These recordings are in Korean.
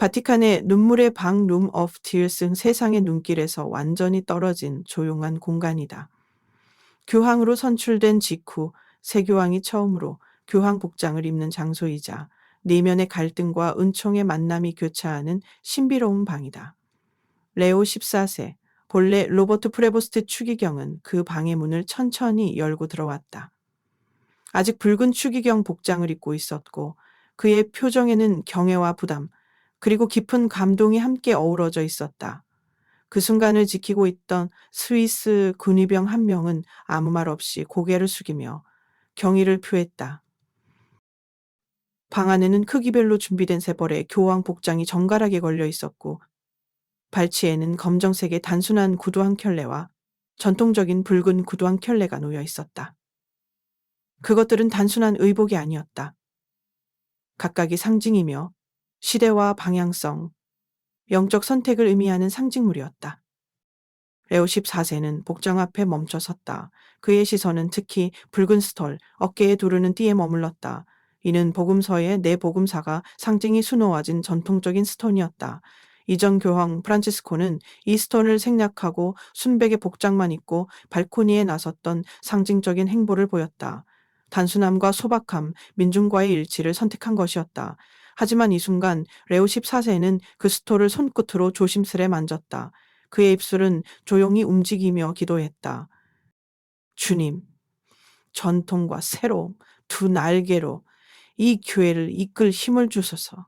바티칸의 눈물의 방 룸 오브 티어스는 세상의 눈길에서 완전히 떨어진 조용한 공간이다. 교황으로 선출된 직후 새 교황이 처음으로 교황 복장을 입는 장소이자 내면의 갈등과 은총의 만남이 교차하는 신비로운 방이다. 레오 14세, 본래 로버트 프레보스트 추기경은 그 방의 문을 천천히 열고 들어왔다. 아직 붉은 추기경 복장을 입고 있었고 그의 표정에는 경애와 부담, 그리고 깊은 감동이 함께 어우러져 있었다. 그 순간을 지키고 있던 스위스 군의병 한 명은 아무 말 없이 고개를 숙이며 경의를 표했다. 방 안에는 크기별로 준비된 세 벌의 교황 복장이 정갈하게 걸려 있었고 발치에는 검정색의 단순한 구두 한 켤레와 전통적인 붉은 구두 한 켤레가 놓여 있었다. 그것들은 단순한 의복이 아니었다. 각각이 상징이며 시대와 방향성, 영적 선택을 의미하는 상징물이었다. 레오 14세는 복장 앞에 멈춰 섰다. 그의 시선은 특히 붉은 스톨, 어깨에 두르는 띠에 머물렀다. 이는 복음서의 내 복음사가 상징이 수놓아진 전통적인 스톤이었다. 이전 교황 프란치스코는 이 스톤을 생략하고 순백의 복장만 입고 발코니에 나섰던 상징적인 행보를 보였다. 단순함과 소박함, 민중과의 일치를 선택한 것이었다. 하지만 이 순간 레오 14세는 그 스톨을 손끝으로 조심스레 만졌다. 그의 입술은 조용히 움직이며 기도했다. 주님, 전통과 새로움, 두 날개로 이 교회를 이끌 힘을 주소서.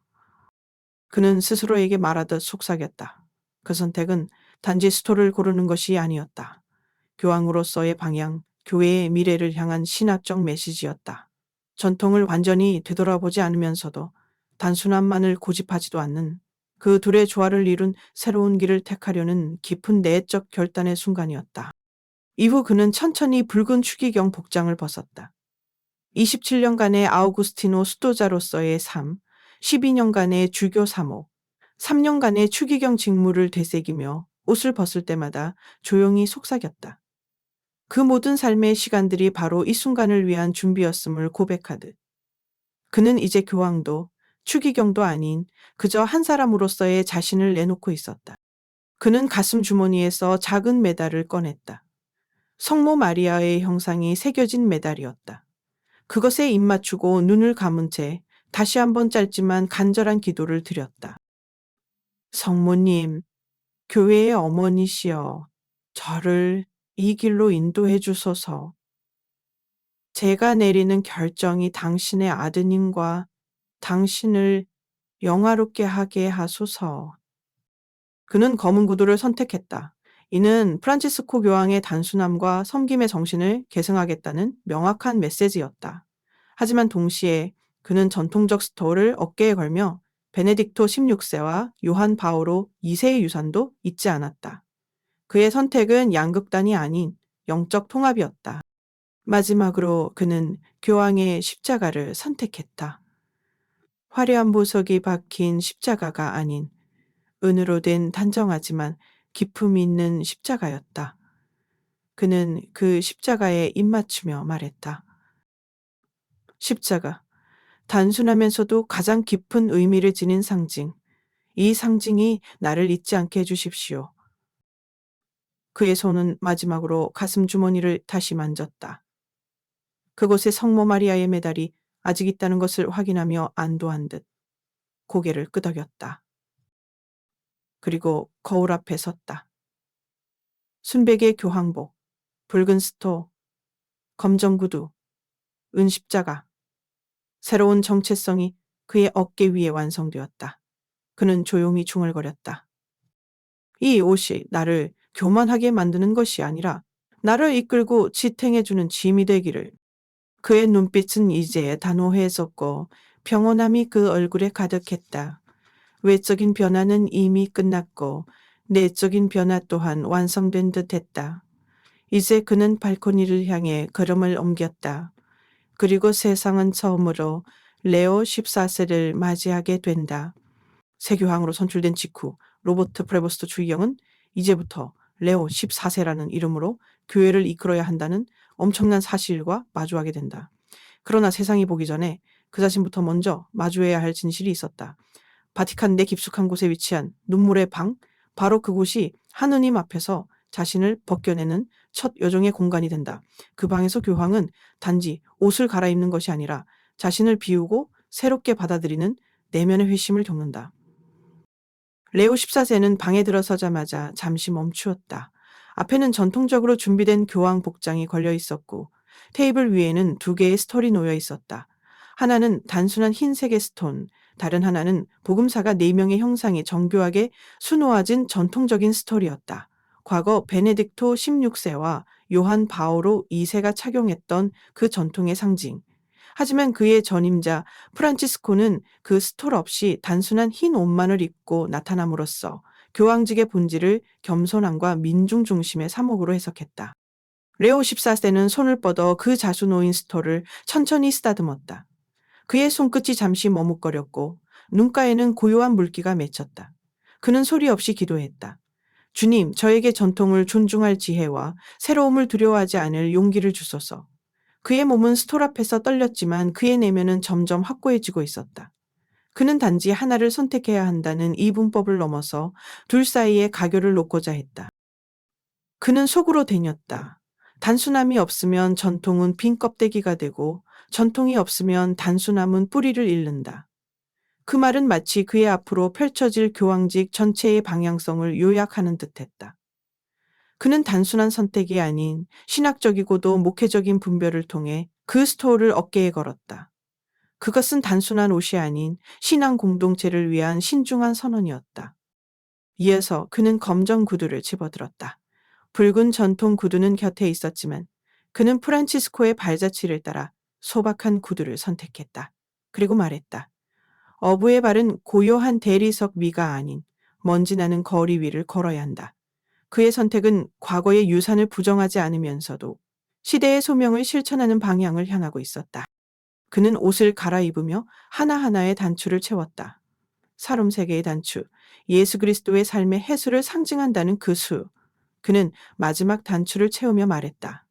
그는 스스로에게 말하듯 속삭였다. 그 선택은 단지 스토를 고르는 것이 아니었다. 교황으로서의 방향, 교회의 미래를 향한 신학적 메시지였다. 전통을 완전히 되돌아보지 않으면서도 단순함만을 고집하지도 않는 그 둘의 조화를 이룬 새로운 길을 택하려는 깊은 내적 결단의 순간이었다. 이후 그는 천천히 붉은 추기경 복장을 벗었다. 27년간의 아우구스티노 수도자로서의 삶, 12년간의 주교 사목, 3년간의 추기경 직무를 되새기며 옷을 벗을 때마다 조용히 속삭였다. 그 모든 삶의 시간들이 바로 이 순간을 위한 준비였음을 고백하듯. 그는 이제 교황도 추기경도 아닌 그저 한 사람으로서의 자신을 내놓고 있었다. 그는 가슴 주머니에서 작은 메달을 꺼냈다. 성모 마리아의 형상이 새겨진 메달이었다. 그것에 입 맞추고 눈을 감은 채 다시 한번 짧지만 간절한 기도를 드렸다. 성모님, 교회의 어머니시여, 저를 이 길로 인도해 주소서. 제가 내리는 결정이 당신의 아드님과 당신을 영화롭게 하게 하소서. 그는 검은 구두를 선택했다. 이는 프란치스코 교황의 단순함과 섬김의 정신을 계승하겠다는 명확한 메시지였다. 하지만 동시에 그는 전통적 스토어를 어깨에 걸며 베네딕토 16세와 요한 바오로 2세의 유산도 잊지 않았다. 그의 선택은 양극단이 아닌 영적 통합이었다. 마지막으로 그는 교황의 십자가를 선택했다. 화려한 보석이 박힌 십자가가 아닌 은으로 된 단정하지만 기품 있는 십자가였다. 그는 그 십자가에 입맞추며 말했다. 십자가, 단순하면서도 가장 깊은 의미를 지닌 상징. 이 상징이 나를 잊지 않게 해주십시오. 그의 손은 마지막으로 가슴 주머니를 다시 만졌다. 그곳에 성모 마리아의 메달이 아직 있다는 것을 확인하며 안도한 듯 고개를 끄덕였다. 그리고 거울 앞에 섰다. 순백의 교황복, 붉은 스토, 검정 구두, 은 십자가. 새로운 정체성이 그의 어깨 위에 완성되었다. 그는 조용히 중얼거렸다. 이 옷이 나를 교만하게 만드는 것이 아니라 나를 이끌고 지탱해주는 짐이 되기를. 그의 눈빛은 이제 단호해졌고 평온함이 그 얼굴에 가득했다. 외적인 변화는 이미 끝났고 내적인 변화 또한 완성된 듯했다. 이제 그는 발코니를 향해 걸음을 옮겼다. 그리고 세상은 처음으로 레오 14세를 맞이하게 된다. 새 교황으로 선출된 직후 로버트 프레보스트 주의영은 이제부터 레오 14세라는 이름으로 교회를 이끌어야 한다는 엄청난 사실과 마주하게 된다. 그러나 세상이 보기 전에 그 자신부터 먼저 마주해야 할 진실이 있었다. 바티칸 내 깊숙한 곳에 위치한 눈물의 방, 바로 그곳이 하느님 앞에서 자신을 벗겨내는 첫 여정의 공간이 된다. 그 방에서 교황은 단지 옷을 갈아입는 것이 아니라 자신을 비우고 새롭게 받아들이는 내면의 회심을 겪는다. 레오 14세는 방에 들어서자마자 잠시 멈추었다. 앞에는 전통적으로 준비된 교황 복장이 걸려 있었고 테이블 위에는 두 개의 스톨이 놓여 있었다. 하나는 단순한 흰색의 스톤, 다른 하나는 복음사가 4명의 형상이 정교하게 수놓아진 전통적인 스톨이었다. 과거 베네딕토 16세와 요한 바오로 2세가 착용했던 그 전통의 상징. 하지만 그의 전임자 프란치스코는 그 스톨 없이 단순한 흰 옷만을 입고 나타남으로써 교황직의 본질을 겸손함과 민중 중심의 사목으로 해석했다. 레오 14세는 손을 뻗어 그 자수 놓인 스톨을 천천히 쓰다듬었다. 그의 손끝이 잠시 머뭇거렸고 눈가에는 고요한 물기가 맺혔다. 그는 소리 없이 기도했다. 주님, 저에게 전통을 존중할 지혜와 새로움을 두려워하지 않을 용기를 주소서. 그의 몸은 스톨 앞에서 떨렸지만 그의 내면은 점점 확고해지고 있었다. 그는 단지 하나를 선택해야 한다는 이분법을 넘어서 둘 사이의 가교를 놓고자 했다. 그는 속으로 대녔다. 단순함이 없으면 전통은 빈 껍데기가 되고 전통이 없으면 단순함은 뿌리를 잃는다. 그 말은 마치 그의 앞으로 펼쳐질 교황직 전체의 방향성을 요약하는 듯했다. 그는 단순한 선택이 아닌 신학적이고도 목회적인 분별을 통해 그 스토어를 어깨에 걸었다. 그것은 단순한 옷이 아닌 신앙 공동체를 위한 신중한 선언이었다. 이어서 그는 검정 구두를 집어들었다. 붉은 전통 구두는 곁에 있었지만 그는 프란치스코의 발자취를 따라 소박한 구두를 선택했다. 그리고 말했다. 어부의 발은 고요한 대리석 위가 아닌 먼지 나는 거리 위를 걸어야 한다. 그의 선택은 과거의 유산을 부정하지 않으면서도 시대의 소명을 실천하는 방향을 향하고 있었다. 그는 옷을 갈아입으며 하나하나의 단추를 채웠다. 사롬 세계의 단추, 예수 그리스도의 삶의 해수를 상징한다는 그 수. 그는 마지막 단추를 채우며 말했다.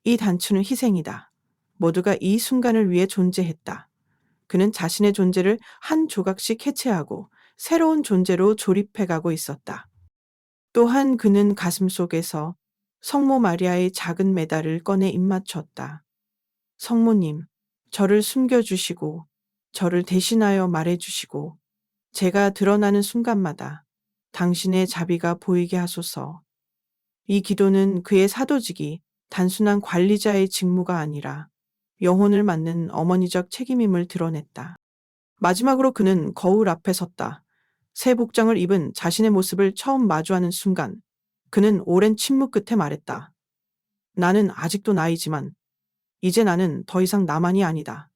이 단추는 희생이다. 모두가 이 순간을 위해 존재했다. 그는 자신의 존재를 한 조각씩 해체하고 새로운 존재로 조립해가고 있었다. 또한 그는 가슴속에서 성모 마리아의 작은 메달을 꺼내 입맞췄다. 성모님, 저를 숨겨주시고 저를 대신하여 말해주시고 제가 드러나는 순간마다 당신의 자비가 보이게 하소서. 이 기도는 그의 사도직이 단순한 관리자의 직무가 아니라 영혼을 맡는 어머니적 책임임을 드러냈다. 마지막으로 그는 거울 앞에 섰다. 새 복장을 입은 자신의 모습을 처음 마주하는 순간 그는 오랜 침묵 끝에 말했다. 나는 아직도 나이지만 이제 나는 더 이상 나만이 아니다.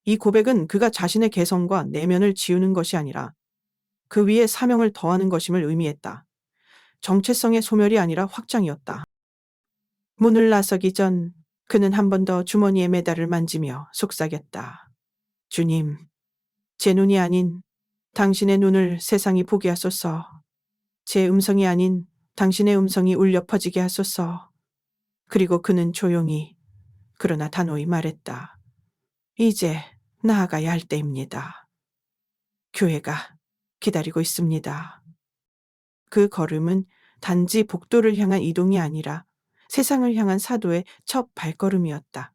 이 고백은 그가 자신의 개성과 내면을 지우는 것이 아니라 그 위에 사명을 더하는 것임을 의미했다. 정체성의 소멸이 아니라 확장이었다. 문을 나서기 전 그는 한 번 더 주머니의 메달을 만지며 속삭였다. 주님, 제 눈이 아닌 당신의 눈을 세상이 보게 하소서. 제 음성이 아닌 당신의 음성이 울려 퍼지게 하소서. 그리고 그는 조용히 그러나 단호히 말했다. 이제 나아가야 할 때입니다. 교회가 기다리고 있습니다. 그 걸음은 단지 복도를 향한 이동이 아니라 세상을 향한 사도의 첫 발걸음이었다.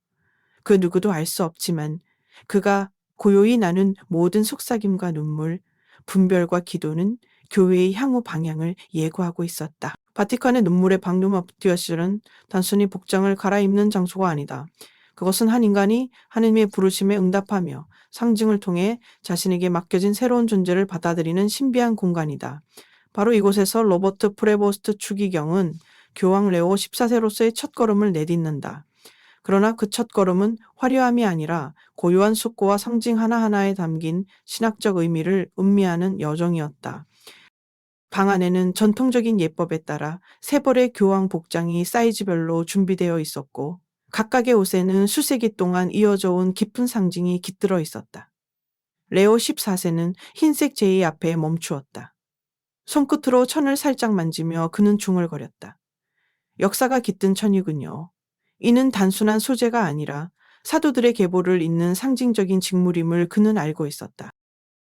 그 누구도 알 수 없지만 그가 고요히 나눈 모든 속삭임과 눈물, 분별과 기도는 교회의 향후 방향을 예고하고 있었다. 바티칸의 눈물의 방룸 오브 티어스는 단순히 복장을 갈아입는 장소가 아니다. 그것은 한 인간이 하느님의 부르심에 응답하며 상징을 통해 자신에게 맡겨진 새로운 존재를 받아들이는 신비한 공간이다. 바로 이곳에서 로버트 프레보스트 추기경은 교황 레오 14세로서의 첫걸음을 내딛는다. 그러나 그 첫걸음은 화려함이 아니라 고요한 숙고와 상징 하나하나에 담긴 신학적 의미를 음미하는 여정이었다. 방 안에는 전통적인 예법에 따라 세 벌의 교황 복장이 사이즈별로 준비되어 있었고 각각의 옷에는 수세기 동안 이어져 온 깊은 상징이 깃들어 있었다. 레오 14세는 흰색 제의 앞에 멈추었다. 손끝으로 천을 살짝 만지며 그는 중얼거렸다. 역사가 깃든 천이군요. 이는 단순한 소재가 아니라 사도들의 계보를 잇는 상징적인 직물임을 그는 알고 있었다.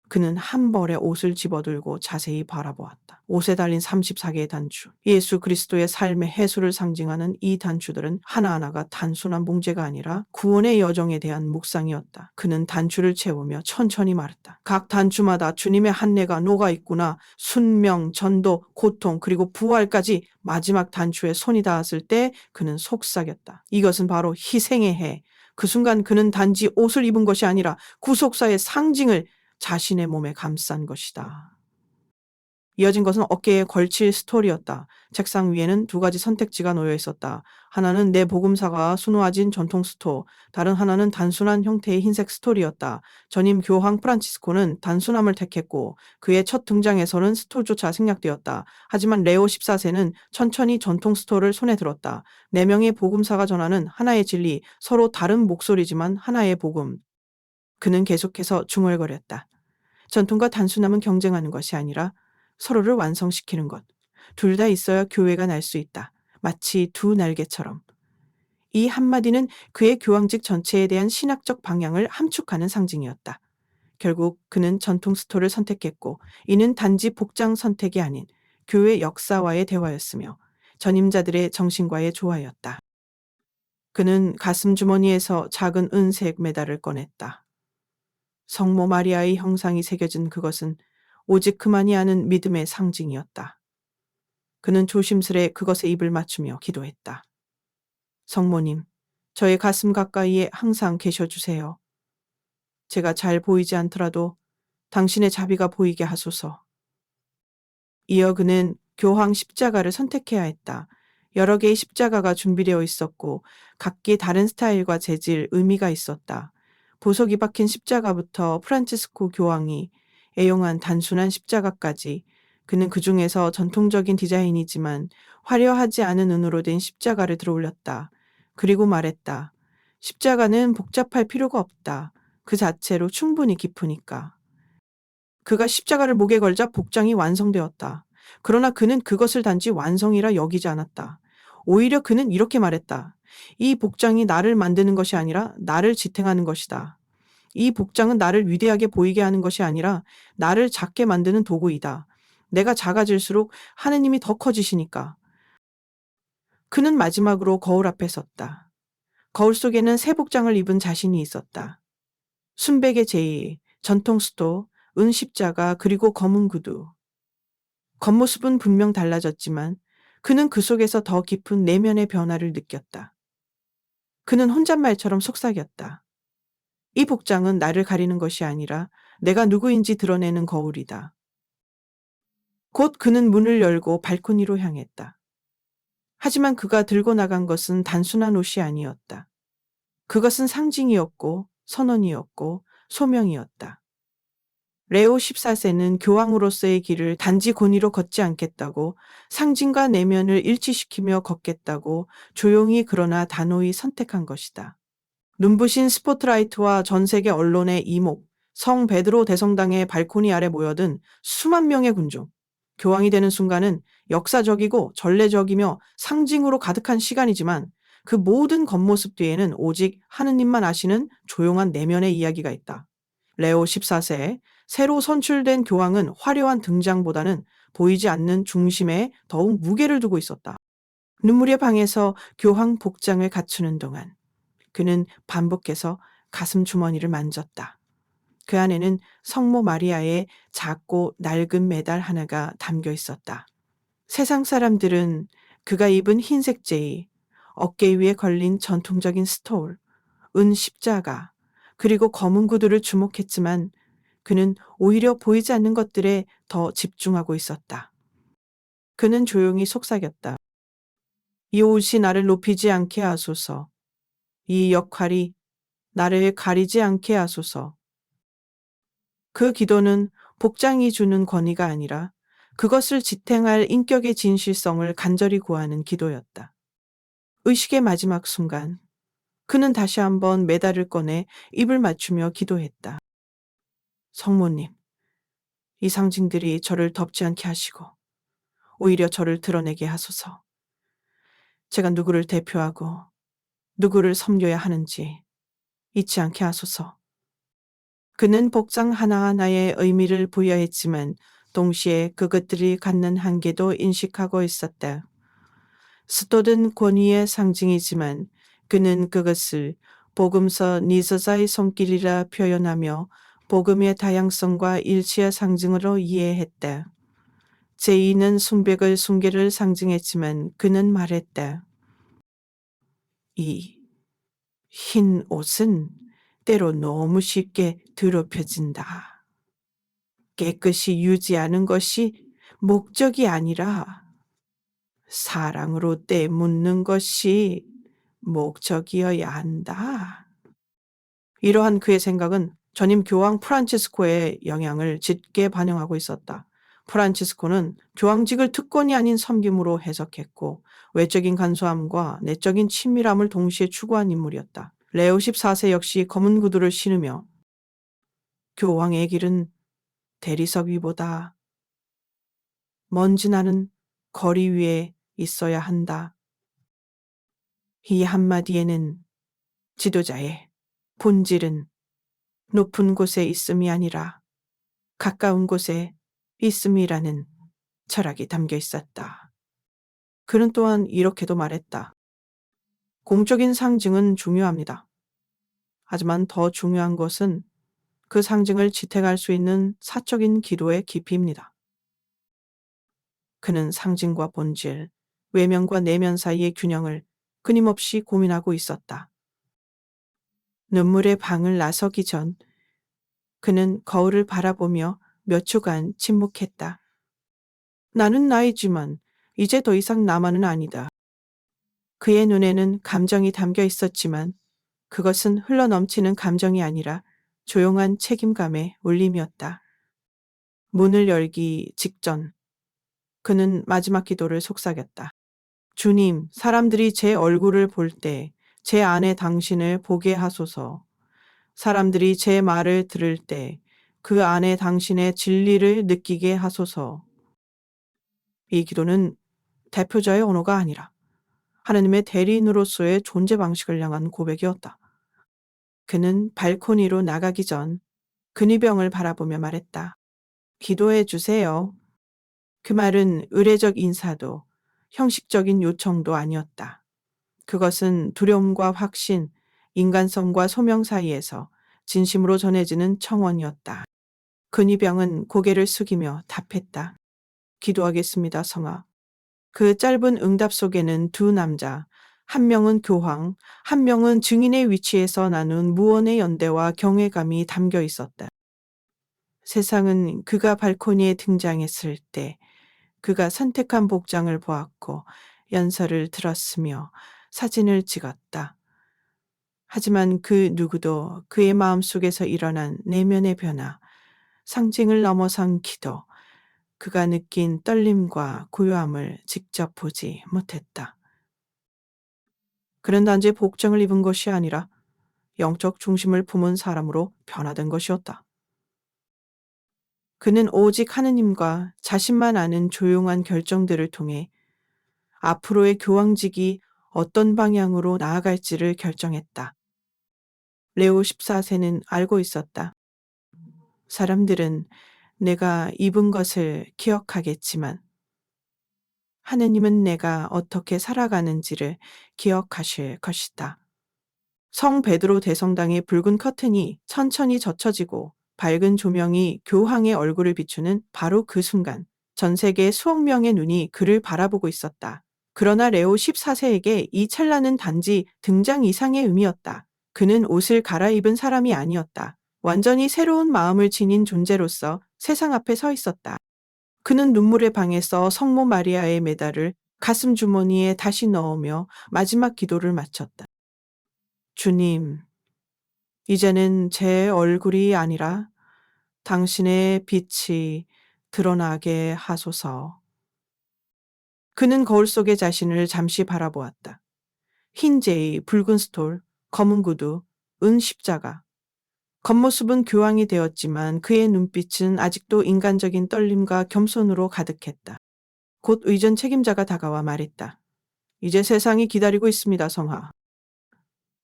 그는 한 벌에 옷을 집어들고 자세히 바라보았다. 옷에 달린 34개의 단추. 예수 그리스도의 삶의 해수를 상징하는 이 단추들은 하나하나가 단순한 문제가 아니라 구원의 여정에 대한 묵상이었다. 그는 단추를 채우며 천천히 말했다. 각 단추마다 주님의 한내가 녹아 있구나. 순명, 전도, 고통, 그리고 부활까지. 마지막 단추에 손이 닿았을 때 그는 속삭였다. 이것은 바로 희생의 해. 그 순간 그는 단지 옷을 입은 것이 아니라 구속사의 상징을 자신의 몸에 감싼 것이다. 이어진 것은 어깨에 걸칠 스토리였다. 책상 위에는 두 가지 선택지가 놓여 있었다. 하나는 내 복음사가 순화진 전통 스토, 다른 하나는 단순한 형태의 흰색 스토리였다. 전임 교황 프란치스코는 단순함을 택했고 그의 첫 등장에서는 스토조차 생략되었다. 하지만 레오 14세는 천천히 전통 스토를 손에 들었다. 네 명의 복음사가 전하는 하나의 진리, 서로 다른 목소리지만 하나의 복음. 그는 계속해서 중얼거렸다. 전통과 단순함은 경쟁하는 것이 아니라 서로를 완성시키는 것. 둘 다 있어야 교회가 날 수 있다. 마치 두 날개처럼. 이 한마디는 그의 교황직 전체에 대한 신학적 방향을 함축하는 상징이었다. 결국 그는 전통 스토를 선택했고 이는 단지 복장 선택이 아닌 교회 역사와의 대화였으며 전임자들의 정신과의 조화였다. 그는 가슴 주머니에서 작은 은색 메달을 꺼냈다. 성모 마리아의 형상이 새겨진 그것은 오직 그만이 아는 믿음의 상징이었다. 그는 조심스레 그것에 입을 맞추며 기도했다. 성모님, 저의 가슴 가까이에 항상 계셔주세요. 제가 잘 보이지 않더라도 당신의 자비가 보이게 하소서. 이어 그는 교황 십자가를 선택해야 했다. 여러 개의 십자가가 준비되어 있었고 각기 다른 스타일과 재질, 의미가 있었다. 보석이 박힌 십자가부터 프란치스코 교황이 애용한 단순한 십자가까지 그는 그 중에서 전통적인 디자인이지만 화려하지 않은 은으로 된 십자가를 들어올렸다. 그리고 말했다. 십자가는 복잡할 필요가 없다. 그 자체로 충분히 기쁘니까. 그가 십자가를 목에 걸자 복장이 완성되었다. 그러나 그는 그것을 단지 완성이라 여기지 않았다. 오히려 그는 이렇게 말했다. 이 복장이 나를 만드는 것이 아니라 나를 지탱하는 것이다. 이 복장은 나를 위대하게 보이게 하는 것이 아니라 나를 작게 만드는 도구이다. 내가 작아질수록 하느님이 더 커지시니까. 그는 마지막으로 거울 앞에 섰다. 거울 속에는 새 복장을 입은 자신이 있었다. 순백의 제의, 전통 수도, 은 십자가, 그리고 검은 구두. 겉모습은 분명 달라졌지만 그는 그 속에서 더 깊은 내면의 변화를 느꼈다. 그는 혼잣말처럼 속삭였다. 이 복장은 나를 가리는 것이 아니라 내가 누구인지 드러내는 거울이다. 곧 그는 문을 열고 발코니로 향했다. 하지만 그가 들고 나간 것은 단순한 옷이 아니었다. 그것은 상징이었고 선언이었고 소명이었다. 레오 14세는 교황으로서의 길을 단지 권위로 걷지 않겠다고 상징과 내면을 일치시키며 걷겠다고 조용히 그러나 단호히 선택한 것이다. 눈부신 스포트라이트와 전 세계 언론의 이목, 성 베드로 대성당의 발코니 아래 모여든 수만 명의 군중. 교황이 되는 순간은 역사적이고 전례적이며 상징으로 가득한 시간이지만 그 모든 겉모습 뒤에는 오직 하느님만 아시는 조용한 내면의 이야기가 있다. 레오 14세, 새로 선출된 교황은 화려한 등장보다는 보이지 않는 중심에 더욱 무게를 두고 있었다. 눈물의 방에서 교황 복장을 갖추는 동안 그는 반복해서 가슴 주머니를 만졌다. 그 안에는 성모 마리아의 작고 낡은 메달 하나가 담겨 있었다. 세상 사람들은 그가 입은 흰색 제이, 어깨 위에 걸린 전통적인 스톨, 은 십자가, 그리고 검은 구두를 주목했지만 그는 오히려 보이지 않는 것들에 더 집중하고 있었다. 그는 조용히 속삭였다. 이 옷이 나를 높이지 않게 하소서. 이 역할이 나를 가리지 않게 하소서. 그 기도는 복장이 주는 권위가 아니라 그것을 지탱할 인격의 진실성을 간절히 구하는 기도였다. 의식의 마지막 순간, 그는 다시 한번 메달을 꺼내 입을 맞추며 기도했다. 성모님, 이 상징들이 저를 덮지 않게 하시고 오히려 저를 드러내게 하소서. 제가 누구를 대표하고 누구를 섬겨야 하는지 잊지 않게 하소서. 그는 복장 하나하나에 의미를 부여했지만 동시에 그것들이 갖는 한계도 인식하고 있었다. 스토든 권위의 상징이지만 그는 그것을 복음서 니저자의 손길이라 표현하며 복음의 다양성과 일치의 상징으로 이해했다. 제2는 순백을 순계를 상징했지만 그는 말했다. 이 흰 옷은 때로 너무 쉽게 더럽혀진다. 깨끗이 유지하는 것이 목적이 아니라 사랑으로 때묻는 것이 목적이어야 한다. 이러한 그의 생각은 전임 교황 프란치스코의 영향을 짙게 반영하고 있었다. 프란치스코는 교황직을 특권이 아닌 섬김으로 해석했고 외적인 간소함과 내적인 친밀함을 동시에 추구한 인물이었다. 레오 14세 역시 검은 구두를 신으며 교황의 길은 대리석 위보다 먼지 나는 거리 위에 있어야 한다. 이 한마디에는 지도자의 본질은 높은 곳에 있음이 아니라 가까운 곳에 있음이라는 철학이 담겨 있었다. 그는 또한 이렇게도 말했다. 공적인 상징은 중요합니다. 하지만 더 중요한 것은 그 상징을 지탱할 수 있는 사적인 기도의 깊이입니다. 그는 상징과 본질, 외면과 내면 사이의 균형을 끊임없이 고민하고 있었다. 눈물의 방을 나서기 전 그는 거울을 바라보며 몇 초간 침묵했다. 나는 나이지만 이제 더 이상 나만은 아니다. 그의 눈에는 감정이 담겨 있었지만 그것은 흘러넘치는 감정이 아니라 조용한 책임감의 울림이었다. 문을 열기 직전 그는 마지막 기도를 속삭였다. 주님, 사람들이 제 얼굴을 볼 때 제 안에 당신을 보게 하소서. 사람들이 제 말을 들을 때 그 안에 당신의 진리를 느끼게 하소서. 이 기도는 대표자의 언어가 아니라 하나님의 대리인으로서의 존재 방식을 향한 고백이었다. 그는 발코니로 나가기 전 근위병을 바라보며 말했다. 기도해 주세요. 그 말은 의례적 인사도 형식적인 요청도 아니었다. 그것은 두려움과 확신, 인간성과 소명 사이에서 진심으로 전해지는 청원이었다. 근위병은 고개를 숙이며 답했다. 기도하겠습니다, 성아. 그 짧은 응답 속에는 두 남자, 한 명은 교황, 한 명은 증인의 위치에서 나눈 무언의 연대와 경외감이 담겨 있었다. 세상은 그가 발코니에 등장했을 때 그가 선택한 복장을 보았고 연설을 들었으며 사진을 찍었다. 하지만 그 누구도 그의 마음속에서 일어난 내면의 변화, 상징을 넘어선 기도, 그가 느낀 떨림과 고요함을 직접 보지 못했다. 그는 단지 복장을 입은 것이 아니라 영적 중심을 품은 사람으로 변화된 것이었다. 그는 오직 하느님과 자신만 아는 조용한 결정들을 통해 앞으로의 교황직이 어떤 방향으로 나아갈지를 결정했다. 레오 14세는 알고 있었다. 사람들은 내가 입은 것을 기억하겠지만 하느님은 내가 어떻게 살아가는지를 기억하실 것이다. 성 베드로 대성당의 붉은 커튼이 천천히 젖혀지고 밝은 조명이 교황의 얼굴을 비추는 바로 그 순간 전 세계 수억 명의 눈이 그를 바라보고 있었다. 그러나 레오 14세에게 이 찰나는 단지 등장 이상의 의미였다. 그는 옷을 갈아입은 사람이 아니었다. 완전히 새로운 마음을 지닌 존재로서 세상 앞에 서 있었다. 그는 눈물의 방에서 성모 마리아의 메달을 가슴 주머니에 다시 넣으며 마지막 기도를 마쳤다. 주님, 이제는 제 얼굴이 아니라 당신의 빛이 드러나게 하소서. 그는 거울 속의 자신을 잠시 바라보았다. 흰 제이, 붉은 스톨, 검은 구두, 은 십자가. 겉모습은 교황이 되었지만 그의 눈빛은 아직도 인간적인 떨림과 겸손으로 가득했다. 곧 의전 책임자가 다가와 말했다. 이제 세상이 기다리고 있습니다, 성하.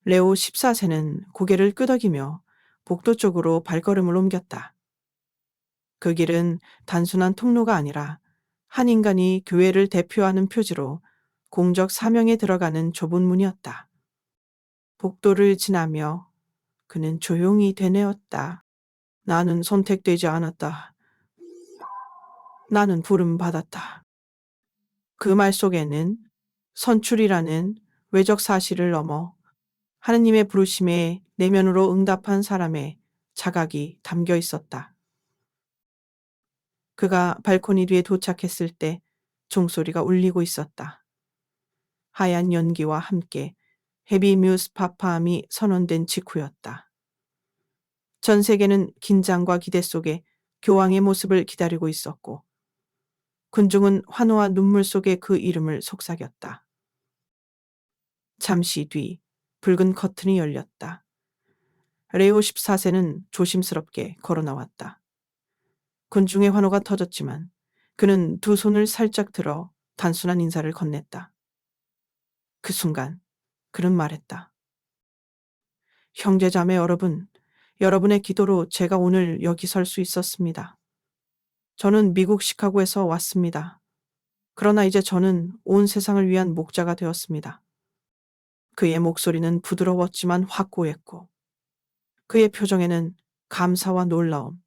레오 14세는 고개를 끄덕이며 복도 쪽으로 발걸음을 옮겼다. 그 길은 단순한 통로가 아니라 한 인간이 교회를 대표하는 표지로 공적 사명에 들어가는 좁은 문이었다. 복도를 지나며 그는 조용히 되뇌었다. 나는 선택되지 않았다. 나는 부름받았다. 그 말 속에는 선출이라는 외적 사실을 넘어 하느님의 부르심에 내면으로 응답한 사람의 자각이 담겨 있었다. 그가 발코니 뒤에 도착했을 때 종소리가 울리고 있었다. 하얀 연기와 함께 헤비뮤스 파파함이 선언된 직후였다. 전 세계는 긴장과 기대 속에 교황의 모습을 기다리고 있었고 군중은 환호와 눈물 속에 그 이름을 속삭였다. 잠시 뒤 붉은 커튼이 열렸다. 레오 14세는 조심스럽게 걸어 나왔다. 군중의 환호가 터졌지만 그는 두 손을 살짝 들어 단순한 인사를 건넸다. 그 순간 그는 말했다. 형제자매 여러분, 여러분의 기도로 제가 오늘 여기 설 수 있었습니다. 저는 미국 시카고에서 왔습니다. 그러나 이제 저는 온 세상을 위한 목자가 되었습니다. 그의 목소리는 부드러웠지만 확고했고 그의 표정에는 감사와 놀라움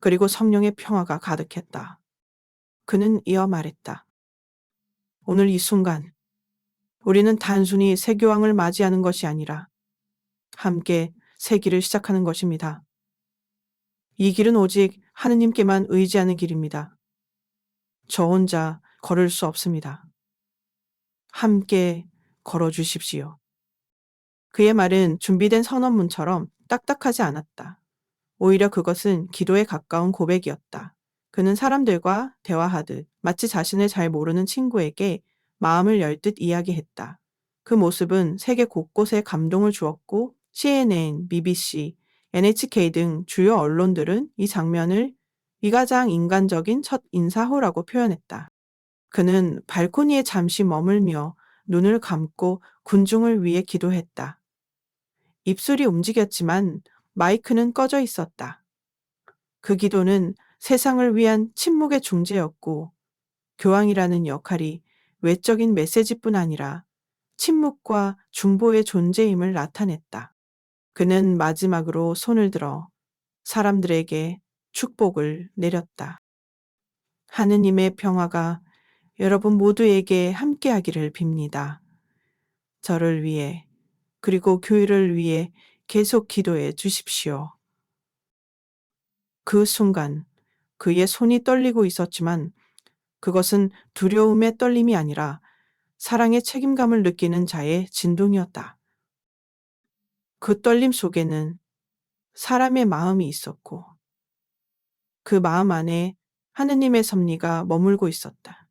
그리고 성령의 평화가 가득했다. 그는 이어 말했다. 오늘 이 순간 우리는 단순히 새 교황을 맞이하는 것이 아니라 함께 새 길을 시작하는 것입니다. 이 길은 오직 하느님께만 의지하는 길입니다. 저 혼자 걸을 수 없습니다. 함께 걸어 주십시오. 그의 말은 준비된 선언문처럼 딱딱하지 않았다. 오히려 그것은 기도에 가까운 고백이었다. 그는 사람들과 대화하듯 마치 자신을 잘 모르는 친구에게 마음을 열듯 이야기했다. 그 모습은 세계 곳곳에 감동을 주었고 CNN, BBC, NHK 등 주요 언론들은 이 장면을 위가장 인간적인 첫 인사호라고 표현했다. 그는 발코니에 잠시 머물며 눈을 감고 군중을 위해 기도했다. 입술이 움직였지만 마이크는 꺼져 있었다. 그 기도는 세상을 위한 침묵의 중재였고 교황이라는 역할이 외적인 메시지뿐 아니라 침묵과 중보의 존재임을 나타냈다. 그는 마지막으로 손을 들어 사람들에게 축복을 내렸다. 하느님의 평화가 여러분 모두에게 함께하기를 빕니다. 저를 위해 그리고 교회를 위해 계속 기도해 주십시오. 그 순간 그의 손이 떨리고 있었지만 그것은 두려움의 떨림이 아니라 사랑의 책임감을 느끼는 자의 진동이었다. 그 떨림 속에는 사람의 마음이 있었고 그 마음 안에 하느님의 섭리가 머물고 있었다.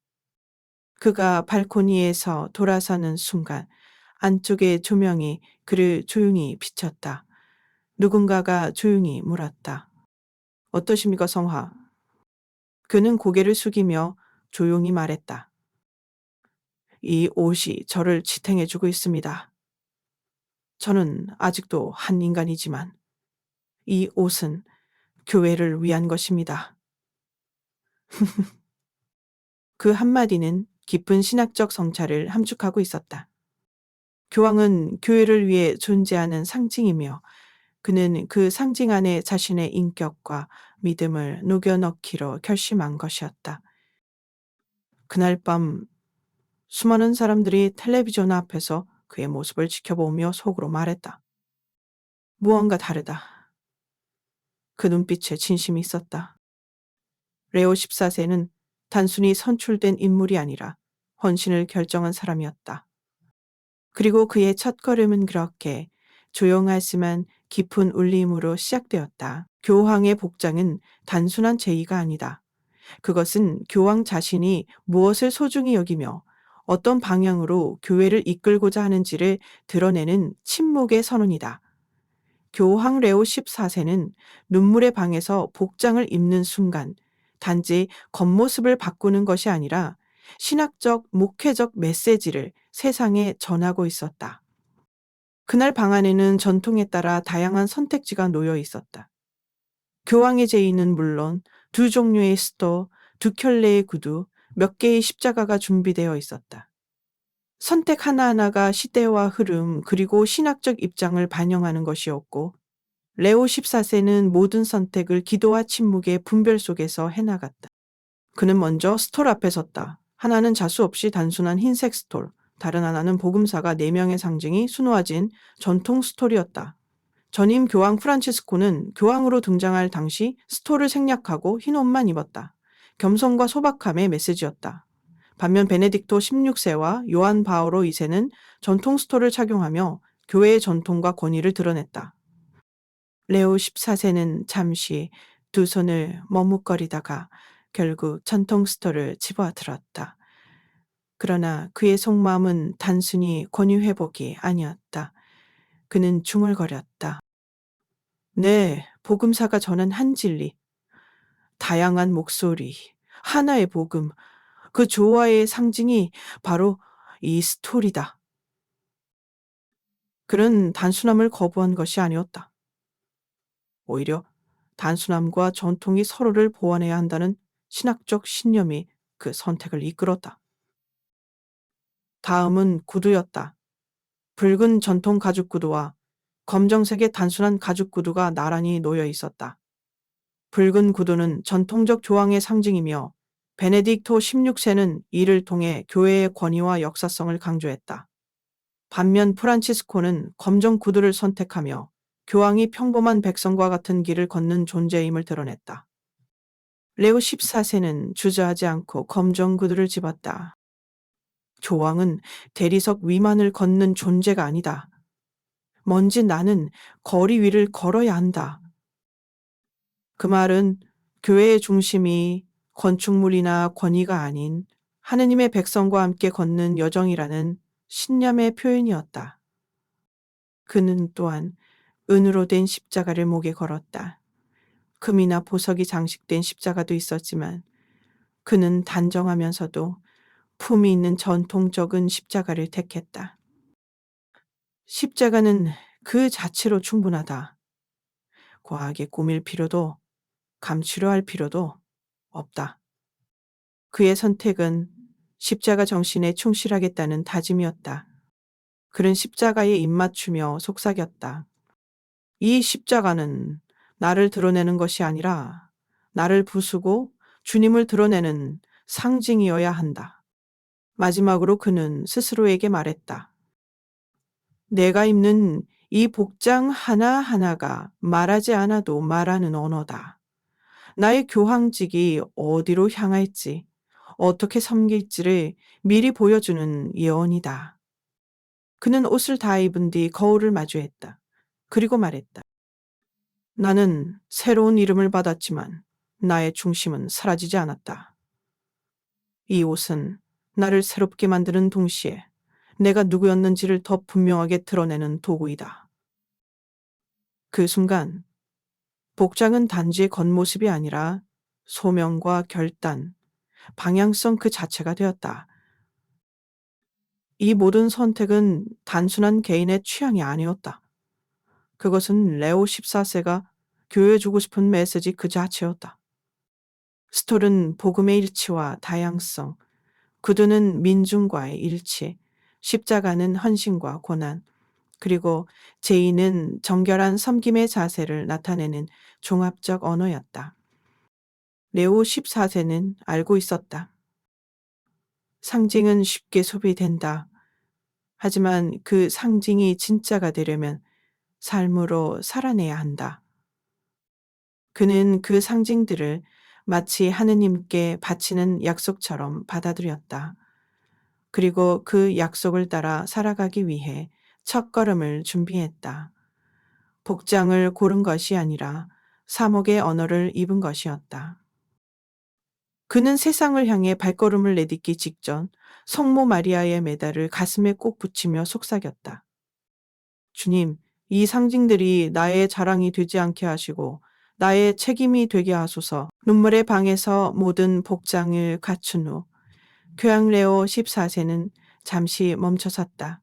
그가 발코니에서 돌아서는 순간 안쪽의 조명이 그를 조용히 비쳤다. 누군가가 조용히 물었다. 어떠십니까, 성화? 그는 고개를 숙이며 조용히 말했다. 이 옷이 저를 지탱해주고 있습니다. 저는 아직도 한 인간이지만 이 옷은 교회를 위한 것입니다. 그 한마디는 깊은 신학적 성찰을 함축하고 있었다. 교황은 교회를 위해 존재하는 상징이며 그는 그 상징 안에 자신의 인격과 믿음을 녹여넣기로 결심한 것이었다. 그날 밤 수많은 사람들이 텔레비전 앞에서 그의 모습을 지켜보며 속으로 말했다. 무언가 다르다. 그 눈빛에 진심이 있었다. 레오 14세는 단순히 선출된 인물이 아니라 헌신을 결정한 사람이었다. 그리고 그의 첫걸음은 그렇게 조용하지만 깊은 울림으로 시작되었다. 교황의 복장은 단순한 제의가 아니다. 그것은 교황 자신이 무엇을 소중히 여기며 어떤 방향으로 교회를 이끌고자 하는지를 드러내는 침묵의 선언이다. 교황 레오 14세는 눈물의 방에서 복장을 입는 순간 단지 겉모습을 바꾸는 것이 아니라 신학적, 목회적 메시지를 세상에 전하고 있었다. 그날 방 안에는 전통에 따라 다양한 선택지가 놓여 있었다. 교황의 제의는 물론 두 종류의 스토, 두 켤레의 구두, 몇 개의 십자가가 준비되어 있었다. 선택 하나하나가 시대와 흐름 그리고 신학적 입장을 반영하는 것이었고 레오 14세는 모든 선택을 기도와 침묵의 분별 속에서 해나갔다. 그는 먼저 스톨 앞에 섰다. 하나는 자수 없이 단순한 흰색 스톨, 다른 하나는 복음사가 4명의 상징이 수놓아진 전통 스톨이었다. 전임 교황 프란치스코는 교황으로 등장할 당시 스톨을 생략하고 흰 옷만 입었다. 겸손과 소박함의 메시지였다. 반면 베네딕토 16세와 요한 바오로 2세는 전통 스톨을 착용하며 교회의 전통과 권위를 드러냈다. 레오 14세는 잠시 두 손을 머뭇거리다가 결국 전통 스톨을 집어들었다. 그러나 그의 속마음은 단순히 권위 회복이 아니었다. 그는 중얼거렸다. 네, 복음사가 전한 한 진리, 다양한 목소리, 하나의 복음, 그 조화의 상징이 바로 이 스토리다. 그는 단순함을 거부한 것이 아니었다. 오히려 단순함과 전통이 서로를 보완해야 한다는 신학적 신념이 그 선택을 이끌었다. 다음은 구두였다. 붉은 전통 가죽 구두와 검정색의 단순한 가죽 구두가 나란히 놓여 있었다. 붉은 구두는 전통적 조항의 상징이며 베네딕토 16세는 이를 통해 교회의 권위와 역사성을 강조했다. 반면 프란치스코는 검정 구두를 선택하며 교황이 평범한 백성과 같은 길을 걷는 존재임을 드러냈다. 레오 14세는 주저하지 않고 검정 구두를 집었다. 교황은 대리석 위만을 걷는 존재가 아니다. 먼지 나는 거리 위를 걸어야 한다. 그 말은 교회의 중심이 건축물이나 권위가 아닌 하느님의 백성과 함께 걷는 여정이라는 신념의 표현이었다. 그는 또한 은으로 된 십자가를 목에 걸었다. 금이나 보석이 장식된 십자가도 있었지만 그는 단정하면서도 품이 있는 전통적인 십자가를 택했다. 십자가는 그 자체로 충분하다. 과하게 꾸밀 필요도 감추려 할 필요도 없다. 그의 선택은 십자가 정신에 충실하겠다는 다짐이었다. 그는 십자가에 입맞추며 속삭였다. 이 십자가는 나를 드러내는 것이 아니라 나를 부수고 주님을 드러내는 상징이어야 한다. 마지막으로 그는 스스로에게 말했다. 내가 입는 이 복장 하나하나가 말하지 않아도 말하는 언어다. 나의 교황직이 어디로 향할지, 어떻게 섬길지를 미리 보여주는 예언이다. 그는 옷을 다 입은 뒤 거울을 마주했다. 그리고 말했다. 나는 새로운 이름을 받았지만 나의 중심은 사라지지 않았다. 이 옷은 나를 새롭게 만드는 동시에 내가 누구였는지를 더 분명하게 드러내는 도구이다. 그 순간 복장은 단지 겉모습이 아니라 소명과 결단, 방향성 그 자체가 되었다. 이 모든 선택은 단순한 개인의 취향이 아니었다. 그것은 레오 14세가 교회에 주고 싶은 메시지 그 자체였다. 스톨은 복음의 일치와 다양성, 구두는 민중과의 일치, 십자가는 헌신과 고난, 그리고 제의는 정결한 섬김의 자세를 나타내는 종합적 언어였다. 레오 14세는 알고 있었다. 상징은 쉽게 소비된다. 하지만 그 상징이 진짜가 되려면 삶으로 살아내야 한다. 그는 그 상징들을 마치 하느님께 바치는 약속처럼 받아들였다. 그리고 그 약속을 따라 살아가기 위해 첫걸음을 준비했다. 복장을 고른 것이 아니라 사목의 언어를 입은 것이었다. 그는 세상을 향해 발걸음을 내딛기 직전 성모 마리아의 메달을 가슴에 꼭 붙이며 속삭였다. 주님, 이 상징들이 나의 자랑이 되지 않게 하시고 나의 책임이 되게 하소서. 눈물의 방에서 모든 복장을 갖춘 후 교황 레오 14세는 잠시 멈춰섰다.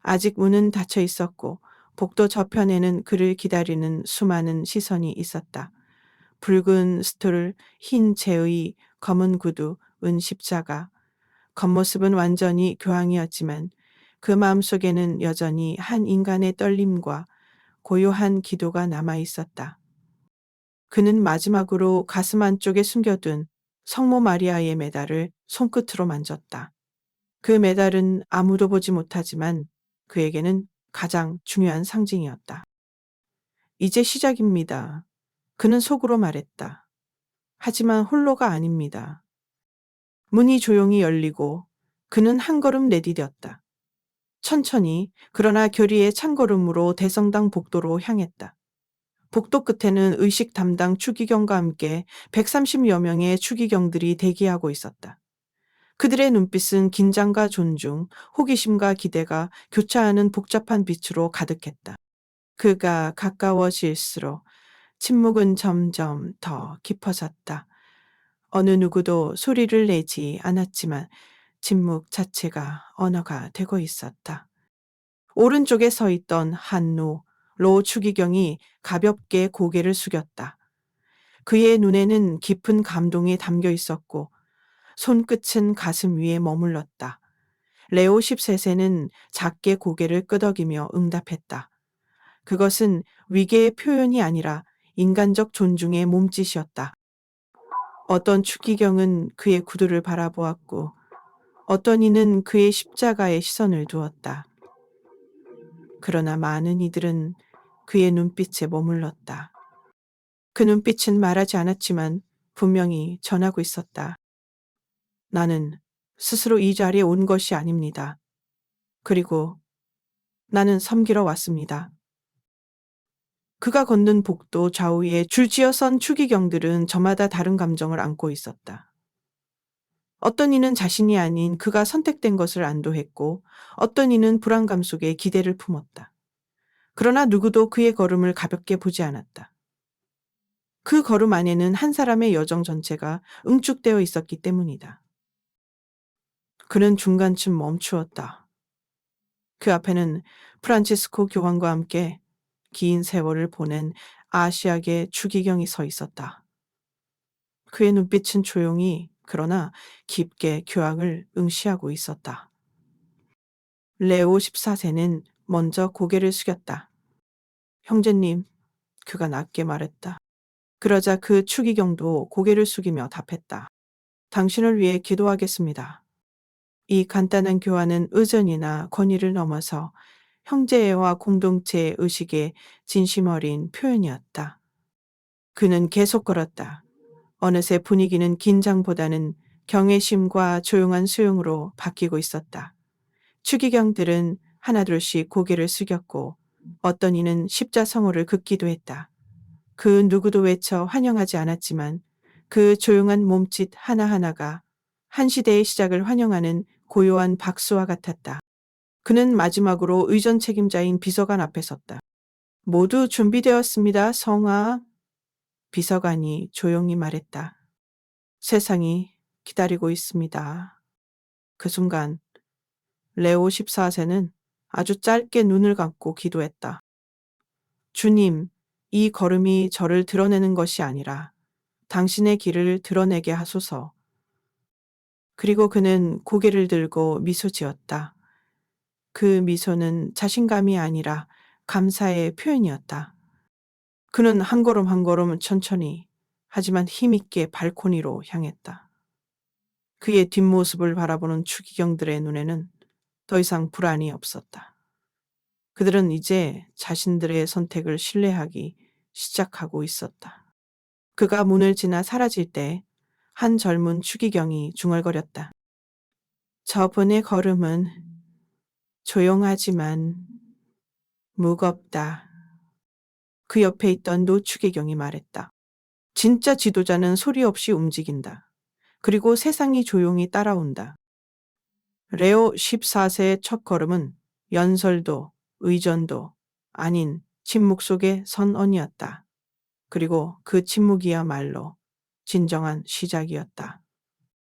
아직 문은 닫혀 있었고 복도 저편에는 그를 기다리는 수많은 시선이 있었다. 붉은 스토를, 흰 제의, 검은 구두, 은 십자가. 겉모습은 완전히 교황이었지만 그 마음속에는 여전히 한 인간의 떨림과 고요한 기도가 남아 있었다. 그는 마지막으로 가슴 안쪽에 숨겨둔 성모 마리아의 메달을 손끝으로 만졌다. 그 메달은 아무도 보지 못하지만 그에게는 가장 중요한 상징이었다. 이제 시작입니다. 그는 속으로 말했다. 하지만 홀로가 아닙니다. 문이 조용히 열리고 그는 한 걸음 내디뎠다. 천천히 그러나 교리의 찬걸음으로 대성당 복도로 향했다. 복도 끝에는 의식 담당 추기경과 함께 130여 명의 추기경들이 대기하고 있었다. 그들의 눈빛은 긴장과 존중, 호기심과 기대가 교차하는 복잡한 빛으로 가득했다. 그가 가까워질수록 침묵은 점점 더 깊어졌다. 어느 누구도 소리를 내지 않았지만 침묵 자체가 언어가 되고 있었다. 오른쪽에 서 있던 한노, 로 추기경이 가볍게 고개를 숙였다. 그의 눈에는 깊은 감동이 담겨 있었고 손끝은 가슴 위에 머물렀다. 레오 13세는 작게 고개를 끄덕이며 응답했다. 그것은 위계의 표현이 아니라 인간적 존중의 몸짓이었다. 어떤 추기경은 그의 구두를 바라보았고 어떤 이는 그의 십자가에 시선을 두었다. 그러나 많은 이들은 그의 눈빛에 머물렀다. 그 눈빛은 말하지 않았지만 분명히 전하고 있었다. 나는 스스로 이 자리에 온 것이 아닙니다. 그리고 나는 섬기러 왔습니다. 그가 걷는 복도 좌우에 줄지어 선 추기경들은 저마다 다른 감정을 안고 있었다. 어떤 이는 자신이 아닌 그가 선택된 것을 안도했고 어떤 이는 불안감 속에 기대를 품었다. 그러나 누구도 그의 걸음을 가볍게 보지 않았다. 그 걸음 안에는 한 사람의 여정 전체가 응축되어 있었기 때문이다. 그는 중간쯤 멈추었다. 그 앞에는 프란치스코 교황과 함께 긴 세월을 보낸 아시아계 추기경이 서 있었다. 그의 눈빛은 조용히 그러나 깊게 교황을 응시하고 있었다. 레오 14세는 먼저 고개를 숙였다. 형제님, 그가 낮게 말했다. 그러자 그 추기경도 고개를 숙이며 답했다. 당신을 위해 기도하겠습니다. 이 간단한 교환은 의전이나 권위를 넘어서 형제애와 공동체의 의식의 진심 어린 표현이었다. 그는 계속 걸었다. 어느새 분위기는 긴장보다는 경외심과 조용한 수용으로 바뀌고 있었다. 추기경들은 하나둘씩 고개를 숙였고 어떤 이는 십자성호를 긋기도 했다. 그 누구도 외쳐 환영하지 않았지만 그 조용한 몸짓 하나하나가 한 시대의 시작을 환영하는 고요한 박수와 같았다. 그는 마지막으로 의전 책임자인 비서관 앞에 섰다. 모두 준비되었습니다, 성아. 비서관이 조용히 말했다. 세상이 기다리고 있습니다. 그 순간 레오 14세는 아주 짧게 눈을 감고 기도했다. 주님, 이 걸음이 저를 드러내는 것이 아니라 당신의 길을 드러내게 하소서. 그리고 그는 고개를 들고 미소 지었다. 그 미소는 자신감이 아니라 감사의 표현이었다. 그는 한 걸음 한 걸음 천천히 하지만 힘있게 발코니로 향했다. 그의 뒷모습을 바라보는 추기경들의 눈에는 더 이상 불안이 없었다. 그들은 이제 자신들의 선택을 신뢰하기 시작하고 있었다. 그가 문을 지나 사라질 때 한 젊은 추기경이 중얼거렸다. 저분의 걸음은 조용하지만 무겁다. 그 옆에 있던 노추기경이 말했다. 진짜 지도자는 소리 없이 움직인다. 그리고 세상이 조용히 따라온다. 레오 14세의 첫 걸음은 연설도 의전도 아닌 침묵 속의 선언이었다. 그리고 그 침묵이야말로 진정한 시작이었다.